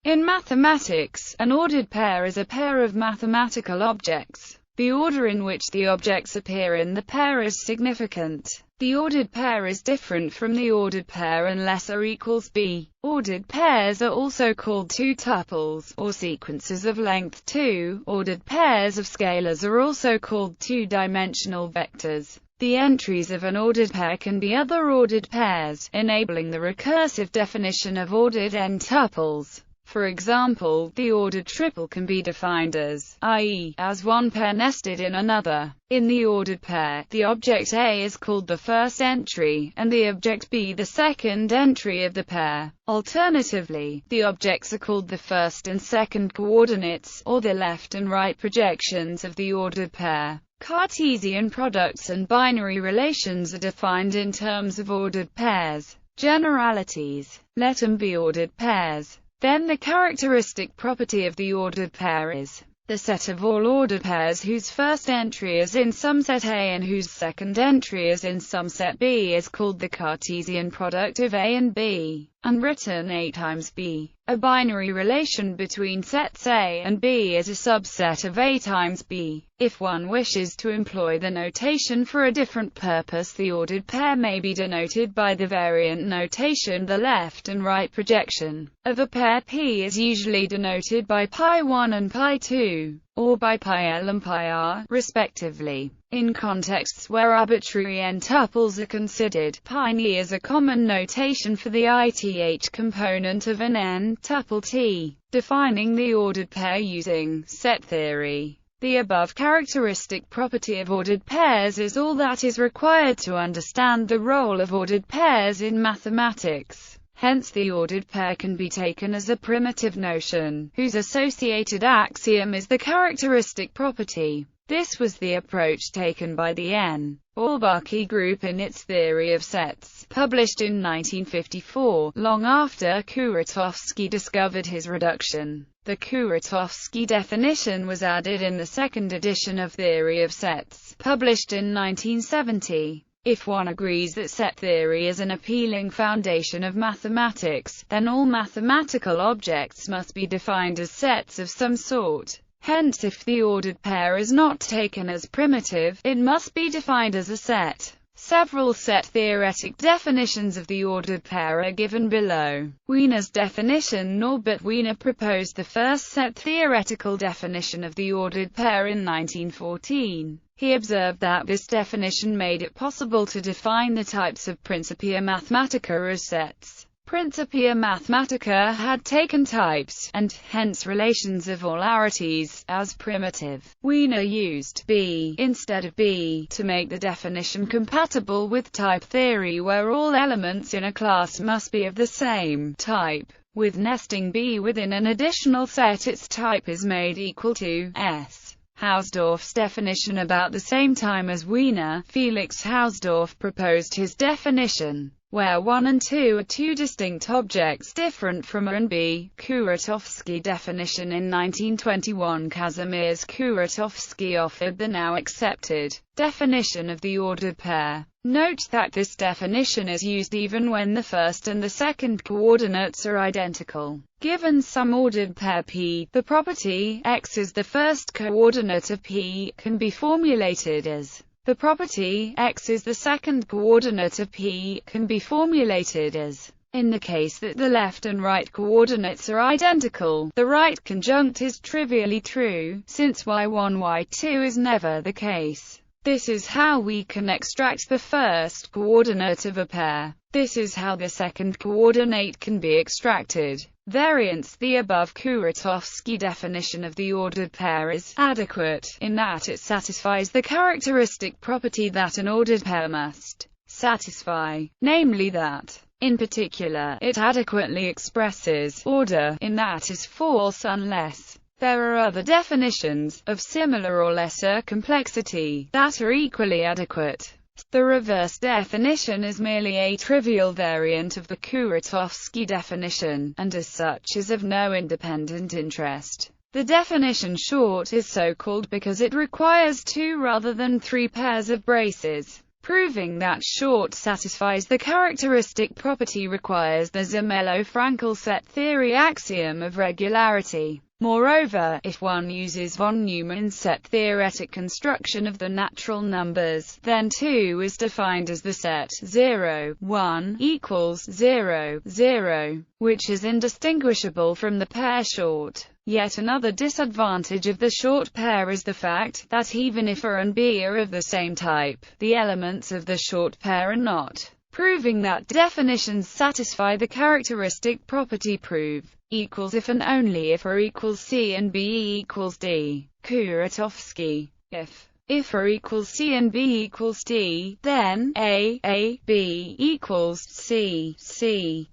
In mathematics, an ordered pair is a pair of mathematical objects. The order in which the objects appear in the pair is significant. The ordered pair is different from the ordered pair unless A equals B. Ordered pairs are also called two tuples, or sequences of length 2. Ordered pairs of scalars are also called two-dimensional vectors. The entries of an ordered pair can be other ordered pairs, enabling the recursive definition of ordered n-tuples. For example, the ordered triple can be defined as, i.e., as one pair nested in another. In the ordered pair, the object A is called the first entry, and the object B the second entry of the pair. Alternatively, the objects are called the first and second coordinates, or the left and right projections of the ordered pair. Cartesian products and binary relations are defined in terms of ordered pairs. Generalities. Let them be ordered pairs. Then the characteristic property of the ordered pair is the set of all ordered pairs whose first entry is in some set A and whose second entry is in some set B is called the Cartesian product of A and B, and written A times B. A binary relation between sets A and B is a subset of A times B. If one wishes to employ the notation for a different purpose, the ordered pair may be denoted by the variant notation. The left and right projection of a pair P is usually denoted by pi1 and pi2, or by pi-L and pi-R, respectively. In contexts where arbitrary n-tuples are considered, pi-N is a common notation for the ith component of an n-tuple T, defining the ordered pair using set theory. The above characteristic property of ordered pairs is all that is required to understand the role of ordered pairs in mathematics. Hence the ordered pair can be taken as a primitive notion, whose associated axiom is the characteristic property. This was the approach taken by the N. Bourbaki group in its theory of sets, published in 1954, long after Kuratowski discovered his reduction. The Kuratowski definition was added in the second edition of Theory of Sets, published in 1970. If one agrees that set theory is an appealing foundation of mathematics, then all mathematical objects must be defined as sets of some sort. Hence, if the ordered pair is not taken as primitive, it must be defined as a set. Several set-theoretic definitions of the ordered pair are given below. Wiener's definition. Norbert Wiener proposed the first set-theoretical definition of the ordered pair in 1914. He observed that this definition made it possible to define the types of Principia Mathematica as sets. Principia Mathematica had taken types, and hence relations of polarities, as primitive. Wiener used B instead of B to make the definition compatible with type theory, where all elements in a class must be of the same type. With nesting B within an additional set, its type is made equal to S. Hausdorff's definition. About the same time as Wiener, Felix Hausdorff proposed his definition, where 1 and 2 are two distinct objects different from A and B. Kuratowski definition. In 1921, Kazimierz Kuratowski offered the now accepted definition of the ordered pair. Note that this definition is used even when the first and the second coordinates are identical. Given some ordered pair P, the property X is the first coordinate of P can be formulated as the property X is the second coordinate of P can be formulated as. In the case that the left and right coordinates are identical, the right conjunct is trivially true, since y1 y2 is never the case. This is how we can extract the first coordinate of a pair. This is how the second coordinate can be extracted. Variance. The above Kuratowski definition of the ordered pair is adequate, in that it satisfies the characteristic property that an ordered pair must satisfy, namely that, in particular, it adequately expresses order, in that is false unless there are other definitions, of similar or lesser complexity, that are equally adequate. The reverse definition is merely a trivial variant of the Kuratowski definition, and as such is of no independent interest. The definition short is so called because it requires 2 rather than 3 pairs of braces. Proving that short satisfies the characteristic property requires the Zermelo-Fraenkel set theory axiom of regularity. Moreover, if one uses von Neumann's set theoretic construction of the natural numbers, then 2 is defined as the set 0, 1 equals 0, 0, which is indistinguishable from the pair short. Yet another disadvantage of the short pair is the fact that even if A and B are of the same type, the elements of the short pair are not. Proving that definitions satisfy the characteristic property prove equals if and only if A equals C and B equals D. Kuratowski. If A equals C and B equals D, then A, B equals C,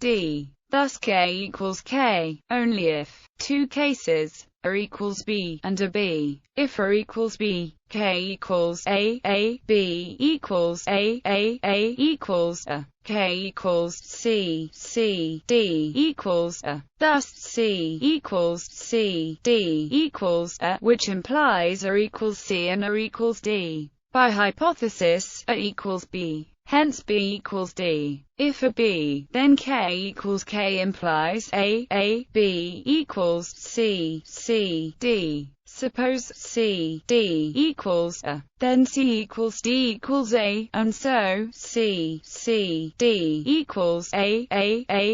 D. Thus K equals K, only if two cases, A equals B and A B. If A equals B, K equals A, B equals A equals A. K equals C, D equals A. Thus C equals C, D equals A, which implies A equals C and A equals D. By hypothesis, A equals B. Hence B equals D. If A B, then K equals K implies A, B equals C, D. Suppose C, D equals A, then C equals D equals A, and so C, D equals A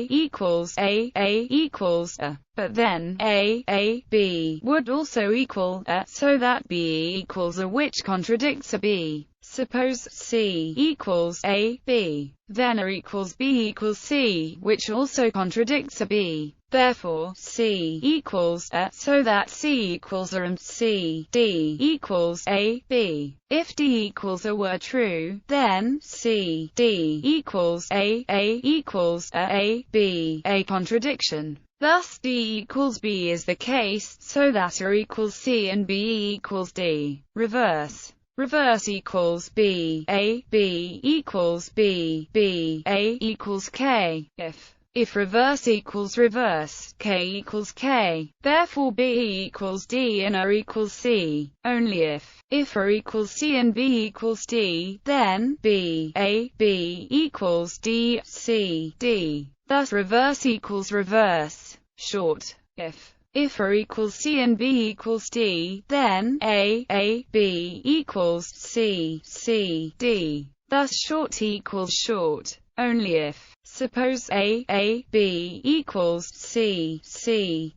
equals A equals A. But then A, B would also equal A, so that B equals A, which contradicts A B. Suppose C equals A, B, then A equals B equals C, which also contradicts A B. Therefore, C equals A, so that C equals A and C, D equals A, B. If D equals A were true, then C, D equals A equals A, B, a contradiction. Thus D equals B is the case, so that A equals C and B equals D. Reverse equals B, A, B equals B, A equals K. If reverse equals reverse, K equals K. Therefore B equals D and A equals C. Only if A equals C and B equals D, then B, A, B equals D, C, D. Thus reverse equals reverse. Short. If A equals C and B equals D, then A, B equals C, D. Thus short equals short. Only if. Suppose A, B equals C,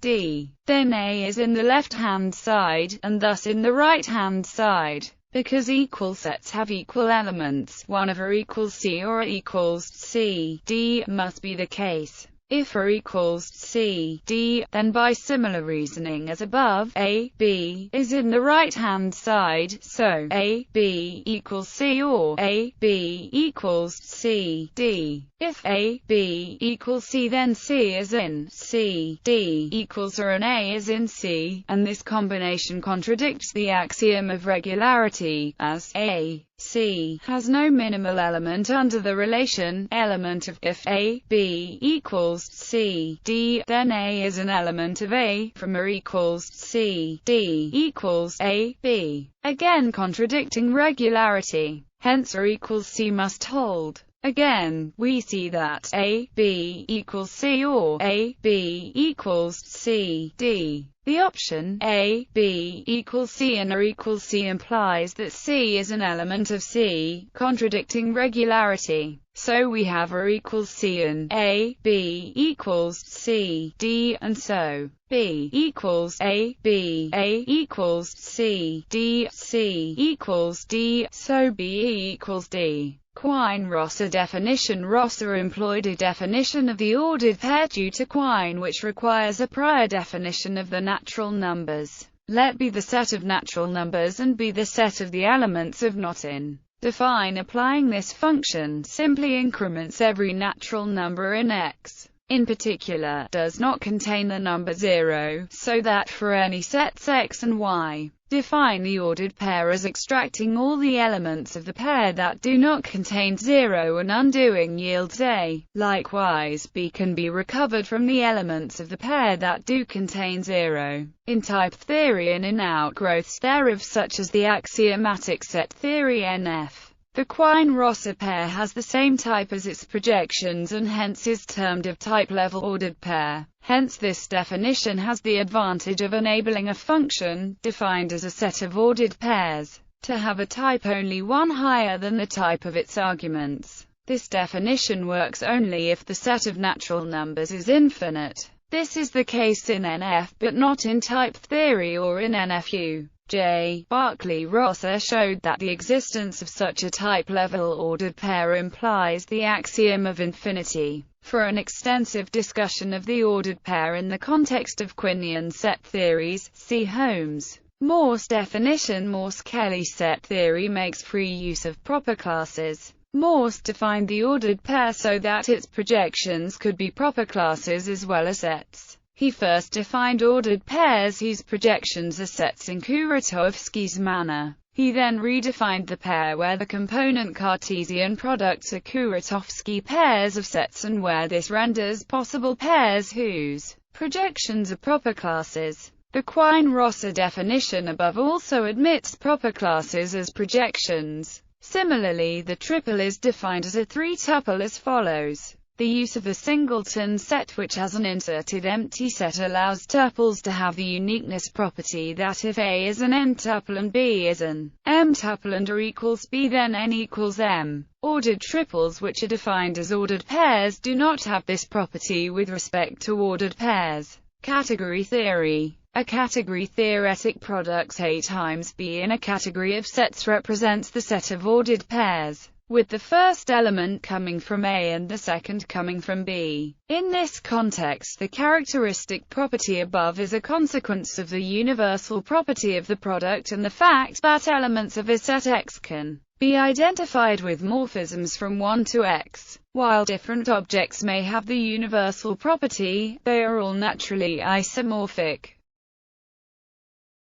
D. Then A is in the left-hand side, and thus in the right-hand side. Because equal sets have equal elements, one of A equals C or A equals C, D must be the case. If A equals C, D, then by similar reasoning as above, A, B is in the right-hand side, so A, B equals C or A, B equals C, D. If A, B equals C, then C is in C, D equals A and A is in C, and this combination contradicts the axiom of regularity, as A, C has no minimal element under the relation element of. If A, B equals C, D, then A is an element of A, from A equals C, D equals A, B. Again contradicting regularity. Hence A equals C must hold. Again, we see that A, B equals C or A, B equals C, D. The option A, B equals C and A equals C implies that C is an element of C, contradicting regularity. So we have A equals C and A, B equals C, D, and so B equals A, B, A equals C, D, C equals D, so B equals D. Quine-Rosser definition. Rosser employed a definition of the ordered pair due to Quine which requires a prior definition of the natural numbers. Let be the set of natural numbers and be the set of the elements of not in. Define. Applying this function simply increments every natural number in X. In particular, does not contain the number 0, so that for any sets X and Y, define the ordered pair as extracting all the elements of the pair that do not contain 0 and undoing yields A. Likewise, B can be recovered from the elements of the pair that do contain 0. In type theory and in outgrowths thereof such as the axiomatic set theory NF. The Quine-Rossa pair has the same type as its projections and hence is termed a type-level ordered pair. Hence this definition has the advantage of enabling a function, defined as a set of ordered pairs, to have a type only one higher than the type of its arguments. This definition works only if the set of natural numbers is infinite. This is the case in NF, but not in type theory or in NFU. J. Berkeley-Rossa showed that the existence of such a type-level ordered pair implies the axiom of infinity. For an extensive discussion of the ordered pair in the context of Quinian set theories, see Holmes. Morse definition. Morse-Kelley set theory makes free use of proper classes. Morse defined the ordered pair so that its projections could be proper classes as well as sets. He first defined ordered pairs whose projections are sets in Kuratowski's manner. He then redefined the pair where the component Cartesian products are Kuratowski pairs of sets and where this renders possible pairs whose projections are proper classes. The Quine-Rossa definition above also admits proper classes as projections. Similarly, the triple is defined as a three-tuple as follows. The use of a singleton set which has an inserted empty set allows tuples to have the uniqueness property that if A is an n-tuple and B is an m-tuple and R equals B, then n equals m. Ordered triples which are defined as ordered pairs do not have this property with respect to ordered pairs. Category theory. A category theoretic products A times B in a category of sets represents the set of ordered pairs, with the first element coming from A and the second coming from B. In this context, the characteristic property above is a consequence of the universal property of the product and the fact that elements of a set X can be identified with morphisms from 1 to X. While different objects may have the universal property, they are all naturally isomorphic.